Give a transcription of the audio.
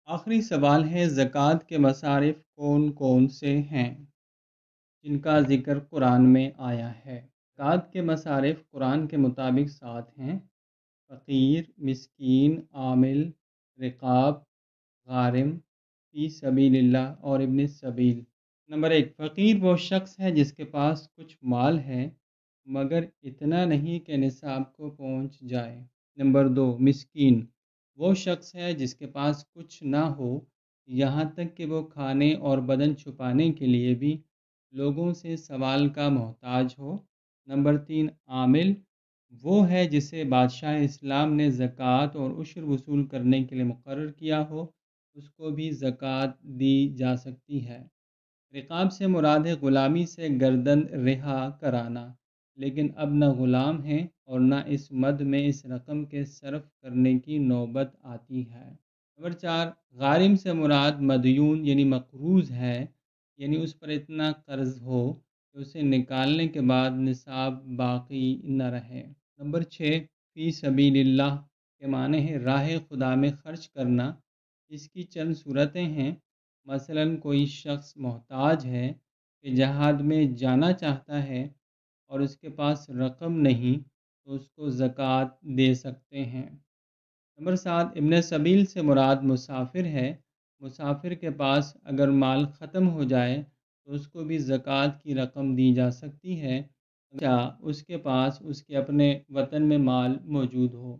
آخری سوال ہے، زکوٰۃ کے مصارف کون کون سے ہیں جن کا ذکر قرآن میں آیا ہے؟ زکوٰۃ کے مصارف قرآن کے مطابق 7 ہیں: فقیر، مسکین، عامل، رقاب، غارم، فی سبیل اللہ اور ابن السبیل۔ نمبر 1، فقیر وہ شخص ہے جس کے پاس کچھ مال ہے مگر اتنا نہیں کہ نصاب کو پہنچ جائے۔ نمبر 2، مسکین وہ شخص ہے جس کے پاس کچھ نہ ہو، یہاں تک کہ وہ کھانے اور بدن چھپانے کے لیے بھی لوگوں سے سوال کا محتاج ہو۔ نمبر 3، عامل وہ ہے جسے بادشاہ اسلام نے زکوٰۃ اور عشر وصول کرنے کے لیے مقرر کیا ہو، اس کو بھی زکوٰۃ دی جا سکتی ہے۔ رقاب سے مراد ہے غلامی سے گردن رہا کرانا، لیکن اب نہ غلام ہیں اور نہ اس مد میں اس رقم کے صرف کرنے کی نوبت آتی ہے۔ نمبر 4، غارم سے مراد مدیون یعنی مقروض ہے، یعنی اس پر اتنا قرض ہو کہ اسے نکالنے کے بعد نصاب باقی نہ رہے۔ نمبر 6، فی سبیل اللہ کے معنی ہے راہ خدا میں خرچ کرنا۔ اس کی چند صورتیں ہیں، مثلاً کوئی شخص محتاج ہے کہ جہاد میں جانا چاہتا ہے اور اس کے پاس رقم نہیں تو اس کو زکوٰۃ دے سکتے ہیں۔ نمبر 7، ابن سبیل سے مراد مسافر ہے۔ مسافر کے پاس اگر مال ختم ہو جائے تو اس کو بھی زکوٰۃ کی رقم دی جا سکتی ہے، کیا اس کے پاس اس کے اپنے وطن میں مال موجود ہو۔